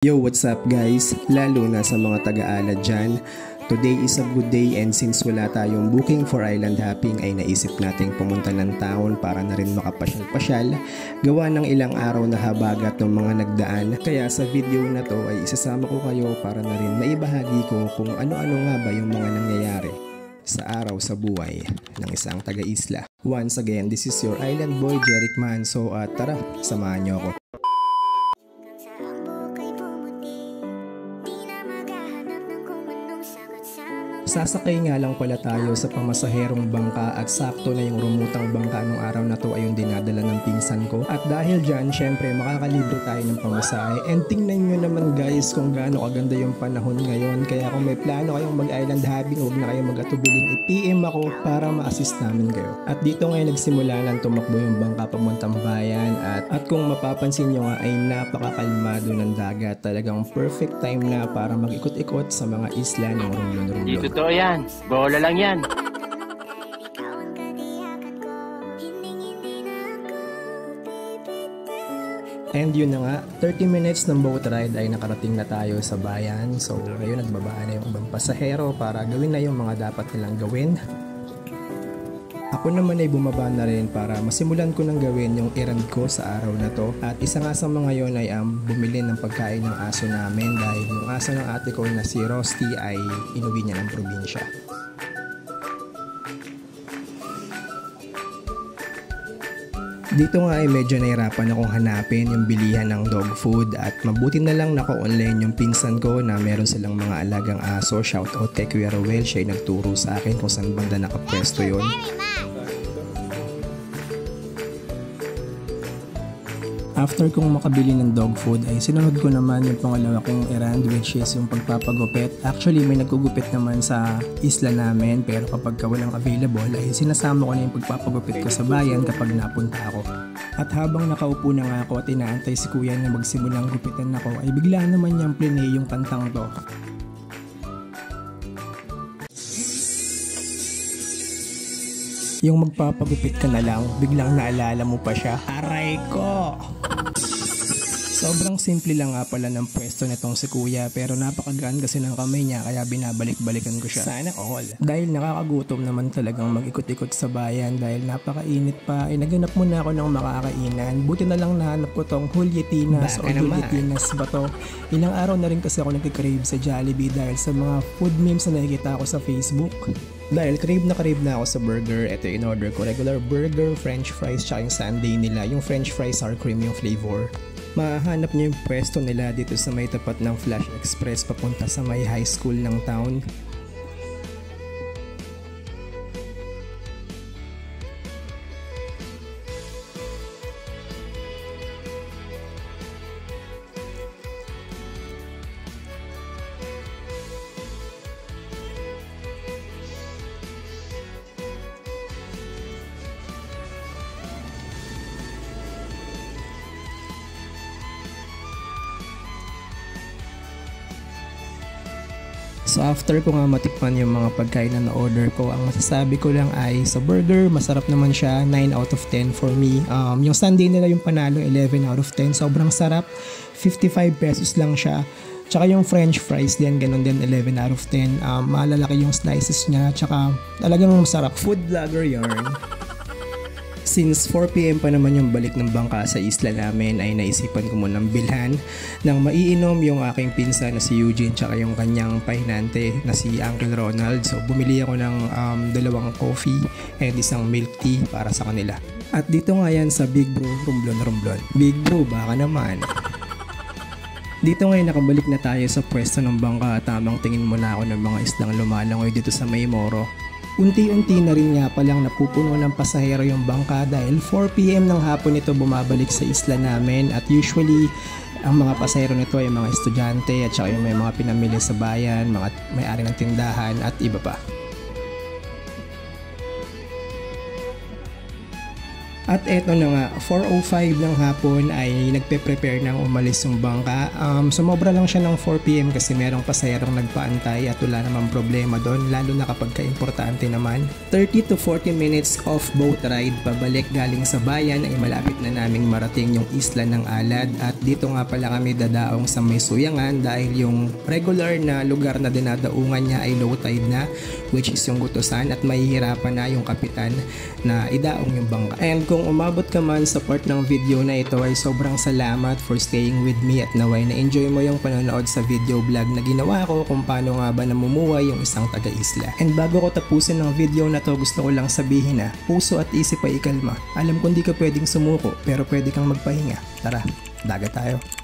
Yo, what's up guys? Lalo na sa mga taga-alad dyan. Today is a good day and since wala tayong booking for island hopping ay naisip nating pumunta ng town para na rin makapasyal-pasyal gawa ng ilang araw na habagat ng mga nagdaan. Kaya sa video na to ay isasama ko kayo para na rin maibahagi ko kung ano-ano nga ba yung mga nangyayari sa araw sa buhay ng isang taga-isla. Once again, this is your island boy Jeric Man. So tara, samahan nyo ako. Sasakay nga lang pala tayo sa pamasaherong bangka at sakto na yung rumutang bangka nung araw na to ay yung dinadala ng pinsan ko. At dahil dyan, syempre makakalibre tayo ng pamasahe. And tingnan nyo naman guys kung gaano kaganda yung panahon ngayon. Kaya kung may plano kayong mag-island hopping, huwag na kayong mag-atubiling i-PM ako para ma-assist namin kayo. At dito ngayon nagsimula lang tumakbo yung bangka papuntang bayan. At kung mapapansin nyo nga ay napakakalmado ng dagat. Talagang perfect time na para mag-ikot-ikot sa mga isla ng Romblon-Romblon. Totoo yan. Bola lang yan. And yun na nga, 30 minutes ng boat ride ay nakarating na tayo sa bayan. So ngayon nagbabaan na yung ibang pasahero para gawin na yung mga dapat nilang gawin. Ako naman ay bumaba na rin para masimulan ko nang gawin yung errand ko sa araw na to. At isa nga sa mga yon ay bumili ng pagkain ng aso namin dahil yung aso ng ate ko na si Rusty ay inuwi niya ng probinsya. Dito nga ay medyo nahirapan akong hanapin yung bilihan ng dog food at mabuti na lang naka-online yung pinsan ko na meron silang mga alagang aso. Shoutout kay Kuya Rowell, siya ay nagturo sa akin kung saan banda nakapwesto yun. After kong makabili ng dog food ay sinunod ko naman yung pangalawa kong errand which is yung pagpapagupit. Actually may nagugupit naman sa isla namin pero kapag walang available ay sinasama ko na yung pagpapagupit ko sa bayan kapag napunta ako. At habang nakaupo na nga ako at inaantay si kuya na magsimulang gupitan ako ay bigla naman niyang plinay yung kantang to. Yung magpapagupit ka na lang, biglang naalala mo pa siya. Aray ko! Sobrang simple lang nga pala ng pwesto nitong si kuya pero napakagaan kasi ng kamay niya kaya binabalik-balikan ko siya. Sana all. Dahil nakakagutom naman talagang mag-ikot-ikot sa bayan dahil napakainit pa ay naganap muna ako ng makakainan. Buti na lang nahanap ko tong Julietinas o Julietinas ba to. Ilang araw na rin kasi ako nagkikrave sa Jollibee dahil sa mga food memes na nakikita ko sa Facebook. Dahil crave na ako sa burger, ito in order ko regular burger, french fries, tsaka yung sundae nila. Yung french fries sour cream yung flavor. Mahanap niyo yung pwesto nila dito sa may tapat ng Flash Express papunta sa may high school ng town. So after ko nga matikman yung mga pagkain na na-order ko, ang masasabi ko lang ay sa burger, masarap naman siya, 9 out of 10 for me. Yung sundae nila yung panalo, 11 out of 10. Sobrang sarap, 55 pesos lang siya. Tsaka yung french fries din, ganun din, 11 out of 10. Malalaki yung slices niya, tsaka talagang masarap. Food vlogger yarn. Since 4 PM pa naman yung balik ng bangka sa isla namin ay naisipan ko munang bilhan ng maiinom yung aking pinsan na si Eugene tsaka yung kanyang pahinante na si Uncle Ronald. So bumili ako ng 2 coffee and isang milk tea para sa kanila. At dito nga yan sa Big Bro Romblon-Romblon. Big Bro, baka naman. Dito ngayon nakabalik na tayo sa pwesto ng bangka at tamang tingin muna ako ng mga islang lumalangoy dito sa Maymoro. Unti-unti na rin nga palang napupuno ng pasahero yung bangka dahil 4 PM ng hapon ito bumabalik sa isla namin at usually ang mga pasahero nito ay mga estudyante at saka yung may mga pinamili sa bayan, mga may-ari ng tindahan at iba pa. At eto na nga, 4:05 ng hapon ay nagpe-prepare ng umalis yung bangka. Sumobra lang siya ng 4 PM kasi merong pasahero nagpaantay at wala namang problema doon, lalo na kapag ka-importante naman. 30 to 40 minutes off boat ride pabalik galing sa bayan ay malapit na naming marating yung isla ng Alad, at dito nga pala kami dadaong sa May Suyangan dahil yung regular na lugar na dinadaungan niya ay low tide na, which is yung Gutusan, at mahihirapan na yung kapitan na idaong yung bangka. And kung umabot ka man sa part ng video na ito ay sobrang salamat for staying with me, at naway na-enjoy mo yung panonood sa video vlog na ginawa ko kung paano nga ba namumuhay yung isang taga-isla. And bago ko tapusin ng video na to, gusto ko lang sabihin na puso at isip ay ikalma. Alam kong di ka pwedeng sumuko pero pwede kang magpahinga. Tara, dagat tayo.